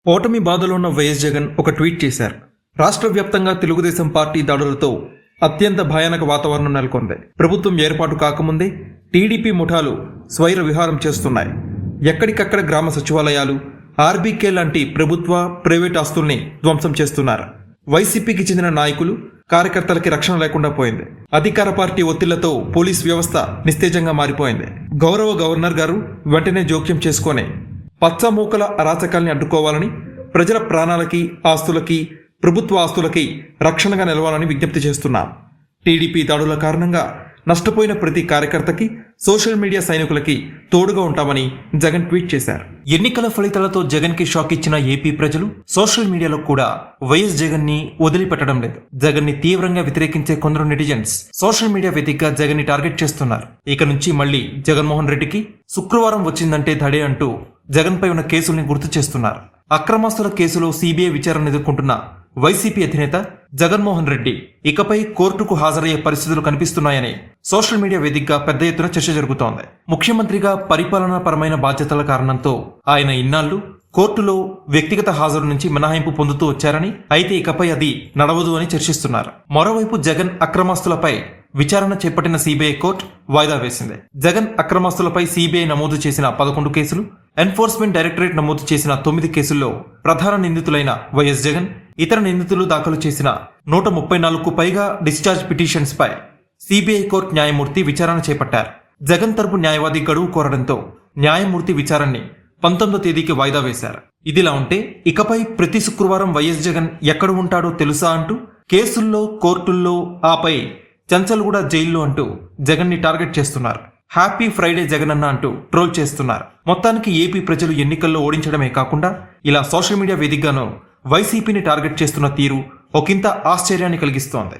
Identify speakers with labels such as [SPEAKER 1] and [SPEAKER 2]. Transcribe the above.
[SPEAKER 1] ఓటమి బాధలో ఉన్న వైఎస్ జగన్ ఒక ట్వీట్ చేశారు. రాష్ట్ర వ్యాప్తంగా తెలుగుదేశం పార్టీ దాడులతో అత్యంత భయానక వాతావరణం నెలకొంది. ప్రభుత్వం ఏర్పాటు కాకముందే టీడీపీ ముఠాలు స్వైర విహారం చేస్తున్నాయి. ఎక్కడికక్కడ గ్రామ సచివాలయాలు, ఆర్బీకే లాంటి ప్రభుత్వ, ప్రైవేట్ ఆస్తుల్ని ధ్వంసం చేస్తున్నారు. వైసీపీకి చెందిన నాయకులు, కార్యకర్తలకి రక్షణ లేకుండా పోయింది. అధికార పార్టీ ఒత్తిళ్లతో పోలీస్ వ్యవస్థ నిస్తేజంగా మారిపోయింది. గౌరవ గవర్నర్ గారు వెంటనే జోక్యం చేసుకొని పచ్చమూకల అరాచకాల్ని అడ్డుకోవాలని, ప్రజల ప్రాణాలకి, ఆస్తులకి, ప్రభుత్వ ఆస్తులకి రక్షణగా నిలవాలని విజ్ఞప్తి చేస్తున్నాం. టీడీపీ దాడుల కారణంగా నష్టపోయిన ప్రతి కార్యకర్తకి, సోషల్ మీడియా సైనికులకి తోడుగా ఉంటామని జగన్ ట్వీట్ చేశారు. ఎన్నికల ఫలితాలతో జగన్ కి షాక్ ఇచ్చిన ఏపీ ప్రజలు సోషల్ మీడియాలో కూడా వైఎస్ జగన్ ని వదిలిపెట్టడం లేదు. జగన్ ని తీవ్రంగా వ్యతిరేకించే కొందరు నెటిజన్స్ సోషల్ మీడియా వేదికగా జగన్ ని టార్గెట్ చేస్తున్నారు. ఇక నుంచి మళ్లీ జగన్మోహన్ రెడ్డికి శుక్రవారం వచ్చిందంటే దడే అంటూ జగన్ పై ఉన్న కేసుల్ని గుర్తు చేస్తున్నారు. అక్రమాస్తుల కేసులో సిబిఐ విచారణ ఎదుర్కొంటున్న వైసీపీ అధినేత జగన్మోహన్ రెడ్డి ఇకపై కోర్టుకు హాజరయ్యే పరిస్థితులు కనిపిస్తున్నాయని సోషల్ మీడియా వేదికగా పెద్ద ఎత్తున చర్చ జరుగుతోంది. ముఖ్యమంత్రిగా పరిపాలనాపరమైన బాధ్యతల కారణంతో ఆయన ఇన్నాళ్లు కోర్టులో వ్యక్తిగత హాజరు నుంచి మినహాయింపు పొందుతూ వచ్చారని, అయితే ఇకపై అది నడవదు అని చర్చిస్తున్నారు. మరోవైపు జగన్ అక్రమాస్తులపై విచారణ చేపట్టిన సిబిఐ కోర్టు వాయిదా వేసింది. జగన్ అక్రమాస్తులపై సిబిఐ నమోదు చేసిన 11 కేసులు, ఎన్ఫోర్స్మెంట్ డైరెక్టరేట్ నమోదు చేసిన 9 కేసుల్లో ప్రధాన నిందితులైన వైఎస్ జగన్, ఇతర నిందితులు దాఖలు చేసిన 134కు పైగా డిశ్చార్జ్ పిటిషన్స్ పై సిబిఐ కోర్టు న్యాయమూర్తి విచారణ చేపట్టారు. జగన్ తరపు న్యాయవాది గడువు కోరడంతో న్యాయమూర్తి విచారణని 19వ తేదీకి వాయిదా వేశారు. ఇదిలా ఉంటే ఇకపై ప్రతి శుక్రవారం వైఎస్ జగన్ ఎక్కడ ఉంటాడో తెలుసా అంటూ కేసుల్లో, కోర్టుల్లో, ఆపై చంచల్గూడ జైల్లో అంటూ జగన్ ని టార్గెట్ చేస్తున్నారు. హ్యాపీ ఫ్రైడే జగన్ అన్న అంటూ ట్రోల్ చేస్తున్నారు. మొత్తానికి ఏపీ ప్రజలు ఎన్నికల్లో ఓడించడమే కాకుండా ఇలా సోషల్ మీడియా వేదికగానూ వైసీపీని టార్గెట్ చేస్తున్న తీరు ఒకంత ఆశ్చర్యాన్ని కలిగిస్తోంది.